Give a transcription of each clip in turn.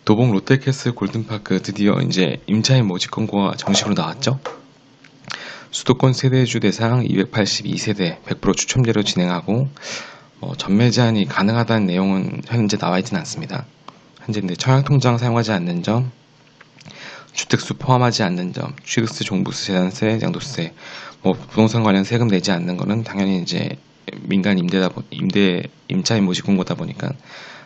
도봉 롯데캐슬 골든파크 드디어 이제 임차인 모집 공고가 정식으로 나왔죠. 수도권 세대주 대상 282세대 100% 추첨제로 진행하고 전매 제한이 가능하다는 내용은 현재 나와 있지는 않습니다. 현재 청약통장 사용하지 않는 점, 주택수 포함하지 않는 점, 취득세, 종부세, 재산세, 양도세, 부동산 관련 세금 내지 않는 거는 당연히 이제 민간 임차인 모집 공고다 보니까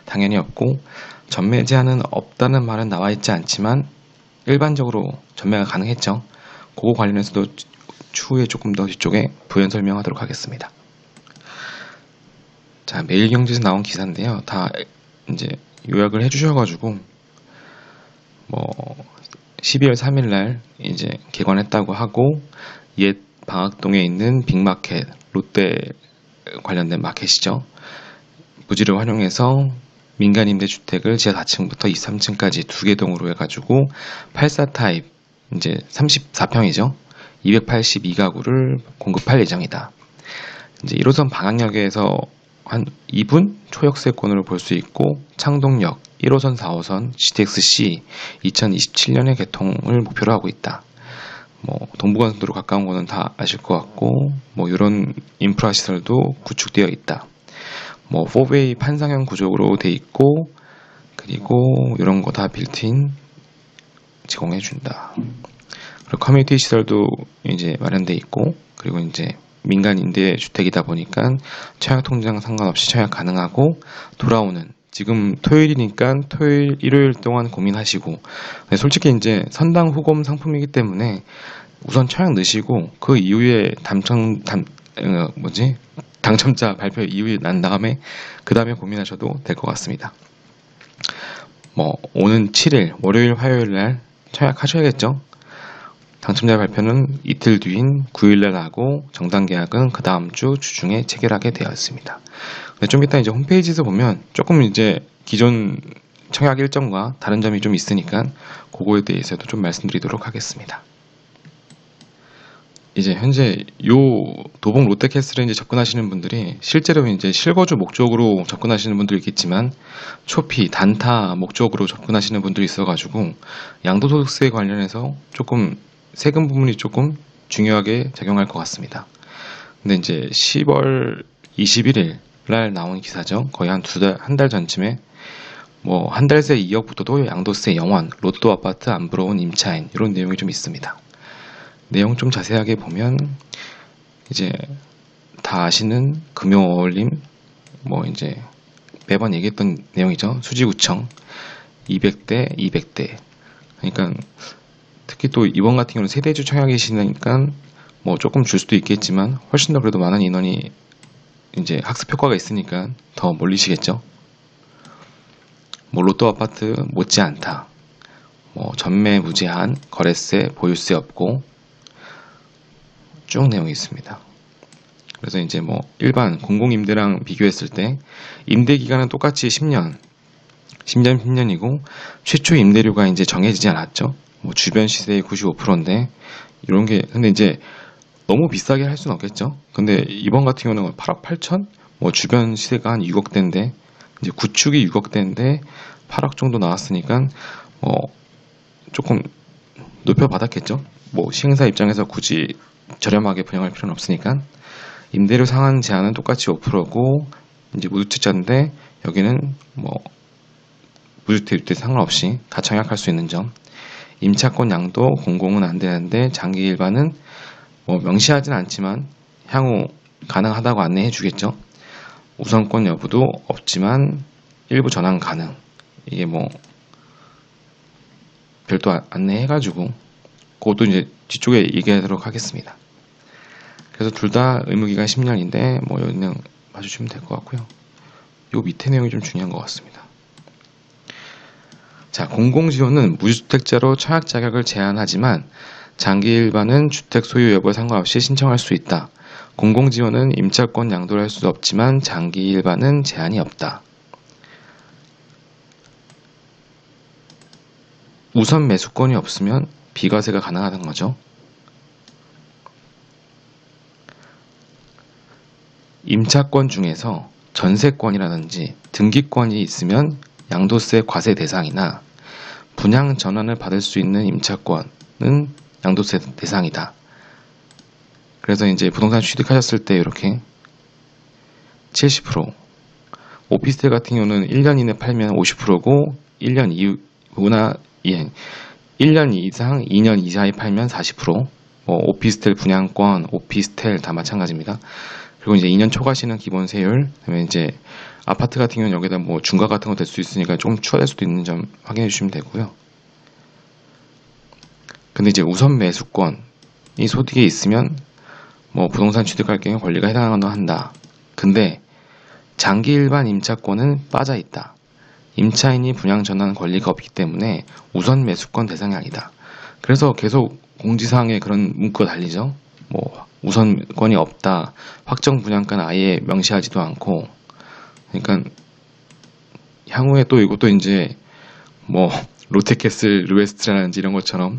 당연히 없고, 전매 제한은 없다는 말은 나와 있지 않지만 일반적으로 전매가 가능했죠. 그거 관련해서도 추후에 조금 더 뒤쪽에 부연 설명하도록 하겠습니다. 자, 매일경제에서 나온 기사인데요. 다 이제 요약을 해주셔가지고 12월 3일날 이제 개관했다고 하고, 옛 방학동에 있는 빅마켓, 롯데 관련된 마켓이죠. 부지를 활용해서 민간 임대주택을 지하 4층부터 23층까지 2개 동으로 해가지고 84 타입, 이제 34평이죠. 282가구를 공급할 예정이다. 이제 1호선 방학역에서 한 2분 초역세권으로 볼 수 있고, 창동역 1호선 4호선 GTX-C 2027년에 개통을 목표로 하고 있다. 동부간선도로 가까운 거는 다 아실 것 같고, 이런 인프라 시설도 구축되어 있다. 4웨이 판상형 구조로 돼 있고, 그리고 이런 거 다 빌트인 제공해 준다. 그리고 커뮤니티 시설도 이제 마련돼 있고, 그리고 이제 민간 임대 주택이다 보니까 청약 통장 상관없이 청약 가능하고, 돌아오는 지금 토요일이니까 토요일, 일요일 동안 고민하시고, 솔직히 이제 선당 후검 상품이기 때문에 우선 청약 넣으시고 그 이후에 당첨자 발표 이후에 난 다음에 그 다음에 고민하셔도 될 것 같습니다. 오는 7일 월요일 화요일 날 청약하셔야겠죠. 당첨자 발표는 이틀 뒤인 9일날 하고, 정당 계약은 그 다음 주 주중에 체결하게 되어 있습니다. 좀 이따 이제 홈페이지에서 보면 조금 이제 기존 청약 일정과 다른 점이 좀 있으니까 그거에 대해서도 좀 말씀드리도록 하겠습니다. 이제 현재 요 도봉 롯데캐슬에 이제 접근하시는 분들이 실제로 이제 실거주 목적으로 접근하시는 분도 있겠지만, 초피, 단타 목적으로 접근하시는 분들이 있어가지고 양도소득세 관련해서 조금 세금 부분이 조금 중요하게 작용할 것 같습니다. 근데 이제 10월 21일 날 나온 기사죠. 거의 한 달 전쯤에 한 달 새 2억부터도 양도세 영원, 로또 아파트 안 부러운 임차인, 이런 내용이 좀 있습니다. 내용 좀 자세하게 보면 이제 다 아시는 금융어울림, 이제 매번 얘기했던 내용이죠. 수지구청 200대 200대. 그러니까 특히 또 이번 같은 경우는 세대주 청약이시니까 조금 줄 수도 있겠지만, 훨씬 더 그래도 많은 인원이 이제 학습 효과가 있으니까 더 몰리시겠죠. 로또 아파트 못지않다. 전매 무제한, 거래세, 보유세 없고, 쭉 내용이 있습니다. 그래서 이제 일반 공공임대랑 비교했을 때 임대 기간은 똑같이 10년 10년이고, 최초 임대료가 이제 정해지지 않았죠. 주변 시세의 95%인데 이런 게, 근데 이제 너무 비싸게 할 수는 없겠죠. 근데 이번 같은 경우는 8억 8천? 주변 시세가 한 6억대인데, 이제 구축이 6억대인데 8억 정도 나왔으니까 조금 높여받았겠죠. 시행사 입장에서 굳이 저렴하게 분양할 필요는 없으니까. 임대료 상한 제한은 똑같이 5%고, 이제 무주택자인데 여기는 무주택 유택 상관없이 다 청약할 수 있는 점. 임차권 양도 공공은 안 되는데 장기 일반은 명시하진 않지만 향후 가능하다고 안내해 주겠죠. 우선권 여부도 없지만 일부 전환 가능. 이게 별도 안내해가지고 그것도 이제 뒤쪽에 얘기하도록 하겠습니다. 그래서 둘 다 의무기간 10년인데 이 내용 봐주시면 될 것 같고요. 요 밑에 내용이 좀 중요한 것 같습니다. 자, 공공지원은 무주택자로 청약 자격을 제한하지만 장기 일반은 주택 소유 여부에 상관없이 신청할 수 있다. 공공지원은 임차권 양도를 할 수 없지만 장기 일반은 제한이 없다. 우선 매수권이 없으면 비과세가 가능하다는 거죠. 임차권 중에서 전세권이라든지 등기권이 있으면 양도세 과세 대상이나 분양 전환을 받을 수 있는 임차권은 양도세 대상이다. 그래서 이제 부동산 취득하셨을 때 이렇게 70%, 오피스텔 같은 경우는 1년 이내 팔면 50%고 1년 이후나 1년 이상 2년 이하에 팔면 40%, 오피스텔 분양권, 오피스텔 다 마찬가지입니다. 그리고 이제 2년 초과시는 기본 세율, 그다음에 이제 아파트 같은 경우는 여기다 뭐 중과 같은 거 될 수 있으니까 조금 추가될 수도 있는 점 확인해 주시면 되고요. 근데 이제 우선 매수권이 소득에 있으면 뭐 부동산 취득할 경우 권리가 해당한다. 근데 장기 일반 임차권은 빠져 있다. 임차인이 분양 전환 권리가 없기 때문에 우선 매수권 대상이 아니다. 그래서 계속 공지사항에 그런 문구가 달리죠. 뭐 우선권이 없다. 확정 분양가는 아예 명시하지도 않고. 그러니까 향후에 또 이것도 이제 뭐 롯데캐슬 루에스트라든지 이런 것처럼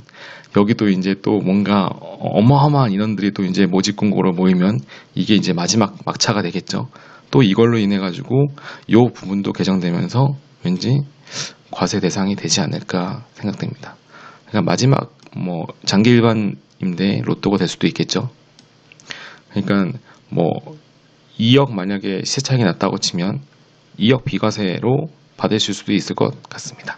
여기도 이제 또 뭔가 어마어마한 인원들이 또 이제 모집 공고로 모이면 이게 이제 마지막 막차가 되겠죠. 또 이걸로 인해 가지고 요 부분도 개정되면서 왠지 과세 대상이 되지 않을까 생각됩니다. 그러니까 마지막 뭐 장기 일반 임대 로또가 될 수도 있겠죠. 그러니까 뭐 2억 만약에 시세 차익이 났다고 치면 2억 비과세로 받으실 수도 있을 것 같습니다.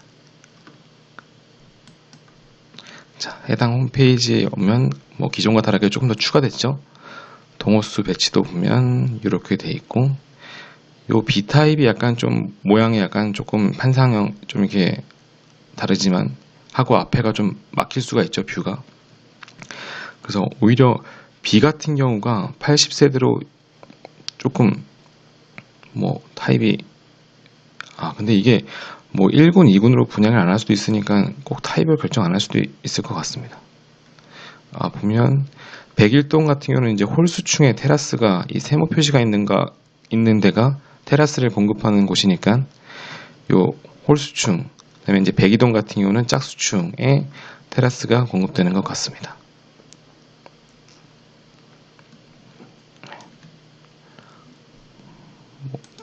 자, 해당 홈페이지에 오면 뭐 기존과 다르게 조금 더 추가됐죠. 동호수 배치도 보면 이렇게 돼 있고, 요 B타입이 약간 좀 모양이 약간 조금 판상형 좀 이렇게 다르지만 하고 앞에가 좀 막힐 수가 있죠, 뷰가. 그래서 오히려 B 같은 경우가 80세대로 조금 뭐 타입이 근데 이게 뭐 1군, 2군으로 분양을 안 할 수도 있으니까 꼭 타입을 결정 안 할 수도 있을 것 같습니다. 보면 101동 같은 경우는 이제 홀수층에 테라스가 이 세모 표시가 있는 데가 테라스를 공급하는 곳이니까 요 홀수층, 그다음에 이제 102동 같은 경우는 짝수층에 테라스가 공급되는 것 같습니다.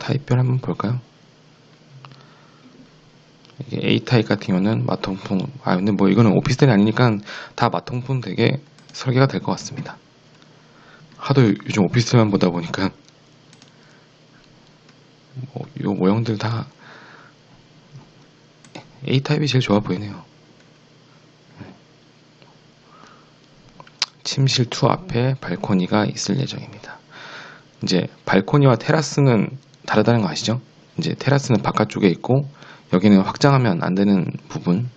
타입별 한번 볼까요? 이게 A타입 같은 경우는 마통풍, 근데 뭐 이거는 오피스텔이 아니니까 다 마통풍 되게 설계가 될 것 같습니다. 하도 요즘 오피스텔만 보다 보니까 뭐 요 모형들 다 A타입이 제일 좋아 보이네요. 침실 2 앞에 발코니가 있을 예정입니다. 이제 발코니와 테라스는 다르다는 거 아시죠? 이제 테라스는 바깥쪽에 있고 여기는 확장하면 안 되는 부분.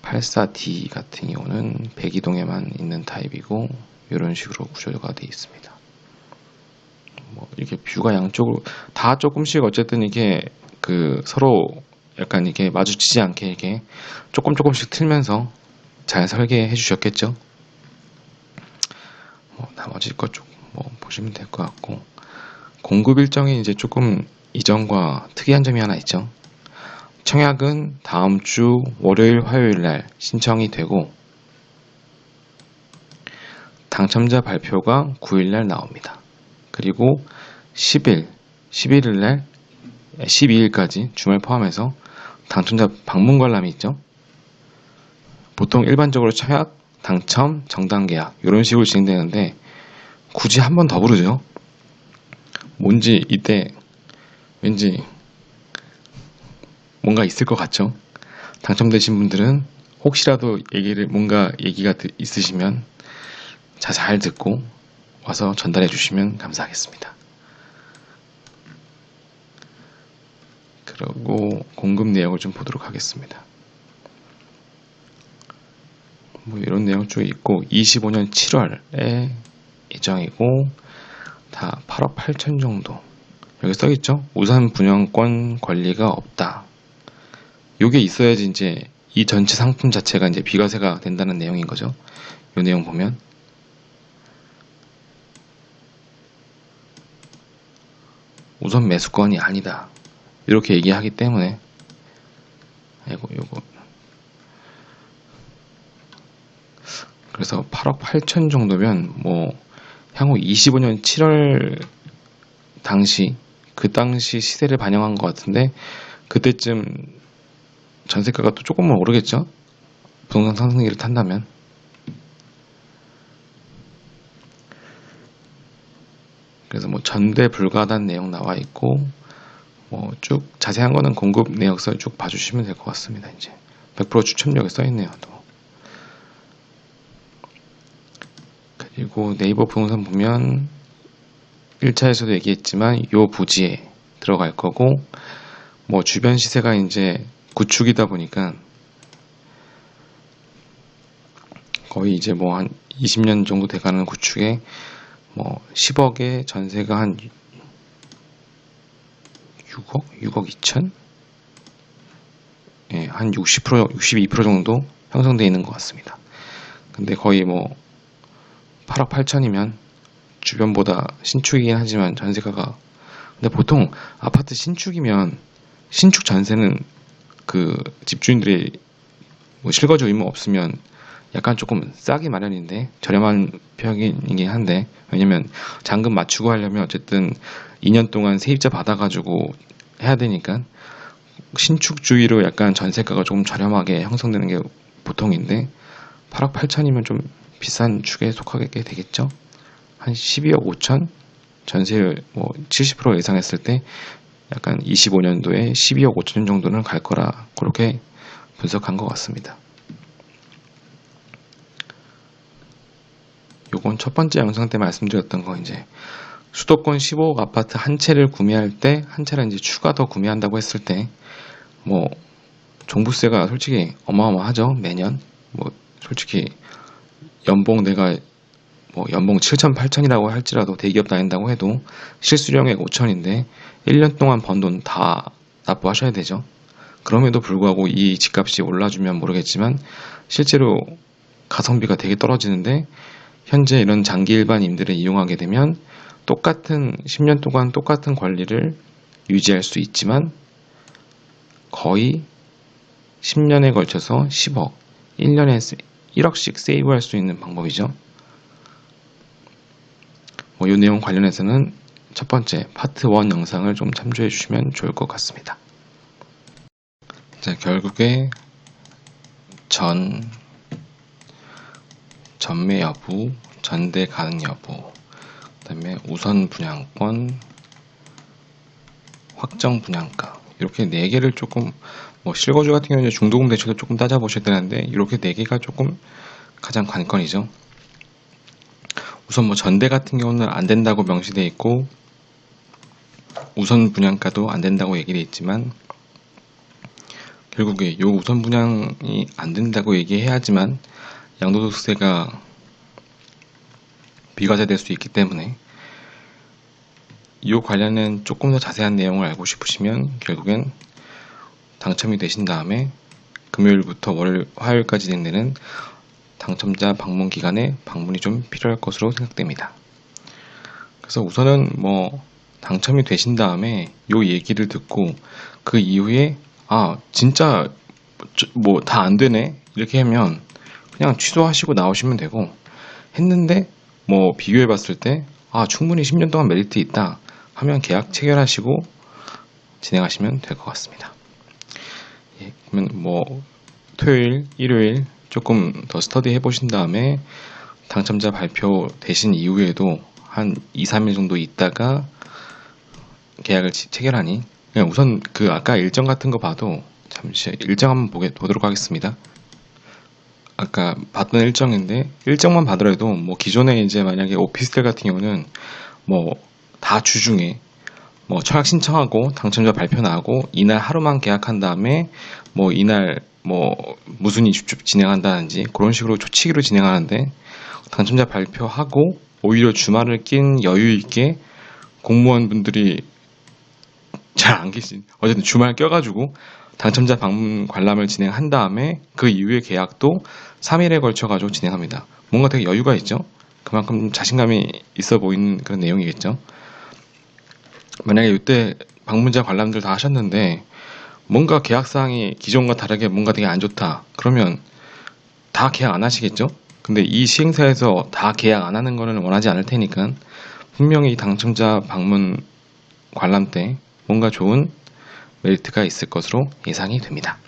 84D 같은 경우는 102동에만 있는 타입이고 이런 식으로 구조가 되어 있습니다. 뭐 이렇게 뷰가 양쪽으로 다 조금씩 어쨌든 이게 그 서로 약간 이게 마주치지 않게 이렇게 조금씩 틀면서 잘 설계해 주셨겠죠. 뭐 나머지 것 좀 뭐 보시면 될 것 같고, 공급 일정이 이제 조금 이전과 특이한 점이 하나 있죠. 청약은 다음 주 월요일, 화요일 날 신청이 되고 당첨자 발표가 9일 날 나옵니다. 그리고 11일 날 12일까지 주말 포함해서 당첨자 방문 관람이 있죠. 보통 일반적으로 청약, 당첨, 정당 계약 이런 식으로 진행되는데 굳이 한 번 더 부르죠. 뭔지 이때 왠지 뭔가 있을 것 같죠. 당첨되신 분들은 혹시라도 뭔가 얘기가 있으시면 잘 듣고 와서 전달해 주시면 감사하겠습니다. 그리고 공급 내역을 좀 보도록 하겠습니다. 뭐 이런 내용 쭉 있고 25년 7월에 예정이고 다 8억 8천 정도. 여기 써있죠? 우선 분양권 권리가 없다. 요게 있어야지 이제 이 전체 상품 자체가 이제 비과세가 된다는 내용인 거죠. 요 내용 보면 우선 매수권이 아니다. 이렇게 얘기하기 때문에 요거 그래서 8억 8천 정도면 뭐 향후 25년 7월 당시 그 당시 시세를 반영한 것 같은데 그때쯤 전세가가 또 조금은 오르겠죠? 부동산 상승기를 탄다면. 그래서 뭐 전대 불가하다는 내용 나와 있고 뭐 쭉 자세한 거는 공급 내역서 쭉 봐주시면 될 것 같습니다. 이제 100% 추천력에 써 있네요. 또 그리고 네이버 부동산 보면 1차에서도 얘기했지만 요 부지에 들어갈 거고 뭐 주변 시세가 이제 구축이다 보니까 거의 이제 뭐 한 20년 정도 돼가는 구축에 뭐 10억에 전세가 한 6억 2천? 예, 한 60%, 62% 정도 형성되어 있는 것 같습니다. 근데 거의 뭐 8억 8천이면 주변보다 신축이긴 하지만 전세가가 근데 보통 아파트 신축이면 신축 전세는 그 집주인들이 뭐 실거주 의무 없으면 약간 조금 싸기 마련인데 저렴한 편이긴 한데 왜냐면 잔금 맞추고 하려면 어쨌든 2년 동안 세입자 받아가지고 해야 되니까 신축주의로 약간 전세가가 조금 저렴하게 형성되는 게 보통인데 8억 8천이면 좀 비싼 축에 속하게 되겠죠. 한 12억 5천 전세율 뭐 70% 예상했을 때 약간 25년도에 12억 5천 정도는 갈 거라 그렇게 분석한 것 같습니다. 요건 첫 번째 영상 때 말씀드렸던 거 이제 수도권 15억 아파트 한 채를 구매할 때 한 채를 이제 추가 더 구매한다고 했을 때 뭐 종부세가 솔직히 어마어마하죠. 매년 뭐 솔직히 연봉 내가 뭐 연봉 7천 8천이라고 할지라도 대기업 다닌다고 해도 실수령액 5천인데 1년 동안 번 돈 다 납부하셔야 되죠. 그럼에도 불구하고 이 집값이 올라주면 모르겠지만 실제로 가성비가 되게 떨어지는데 현재 이런 장기 일반임들을 이용하게 되면 똑같은 10년 동안 똑같은 관리를 유지할 수 있지만 거의 10년에 걸쳐서 10억, 1년에 1억씩 세이브할 수 있는 방법이죠. 뭐 이 내용 관련해서는 첫 번째 파트 1 영상을 좀 참조해 주시면 좋을 것 같습니다. 자, 결국에 전매 여부, 전대 가능 여부, 그다음에 우선 분양권, 확정 분양가 이렇게 4개를 조금 뭐 실거주 같은 경우는 중도금 대출도 조금 따져보셔야 되는데 이렇게 4개가 조금 가장 관건이죠. 우선 뭐 전대 같은 경우는 안 된다고 명시되어 있고 우선 분양가도 안 된다고 얘기되어 있지만 결국에 요 우선 분양이 안 된다고 얘기해야지만 양도소득세가 비과세될 수 있기 때문에 이 관련된 조금 더 자세한 내용을 알고 싶으시면 결국엔 당첨이 되신 다음에 금요일부터 화요일까지 진행되는 당첨자 방문 기간에 방문이 좀 필요할 것으로 생각됩니다. 그래서 우선은 뭐 당첨이 되신 다음에 요 얘기를 듣고 그 이후에 진짜 뭐 다 안 되네 이렇게 하면 그냥 취소하시고 나오시면 되고 했는데 뭐 비교해 봤을 때 충분히 10년 동안 메리트 있다 하면 계약 체결하시고 진행하시면 될 것 같습니다. 예, 그러면 뭐 토요일, 일요일 조금 더 스터디 해보신 다음에 당첨자 발표 되신 이후에도 한 2, 3일 정도 있다가 계약을 체결하니 그냥 우선 그 아까 일정 같은 거 봐도 잠시 일정 한번 보도록 하겠습니다. 아까 봤던 일정인데 일정만 봐더라도 뭐 기존에 이제 만약에 오피스텔 같은 경우는 뭐 다 주중에 뭐 청약 신청하고 당첨자 발표 나고 이날 하루만 계약한 다음에 뭐 이날 뭐 무슨 이슈 진행한다든지 그런 식으로 초치기로 진행하는데 당첨자 발표하고 오히려 주말을 낀 여유 있게 공무원분들이 잘 안 계신 어쨌든 주말 껴가지고 당첨자 방문 관람을 진행한 다음에 그 이후의 계약도 3일에 걸쳐가지고 진행합니다. 뭔가 되게 여유가 있죠. 그만큼 자신감이 있어 보이는 그런 내용이겠죠. 만약에 이때 방문자 관람들 다 하셨는데 뭔가 계약사항이 기존과 다르게 뭔가 되게 안 좋다 그러면 다 계약 안 하시겠죠. 근데 이 시행사에서 다 계약 안 하는 거는 원하지 않을 테니까 분명히 당첨자 방문 관람 때 뭔가 좋은 메리트가 있을 것으로 예상이 됩니다.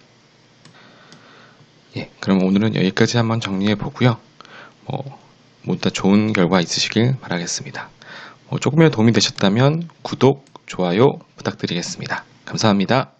예, 그럼 오늘은 여기까지 한번 정리해 보고요. 모두 다 좋은 결과 있으시길 바라겠습니다. 조금이라도 도움이 되셨다면 구독, 좋아요 부탁드리겠습니다. 감사합니다.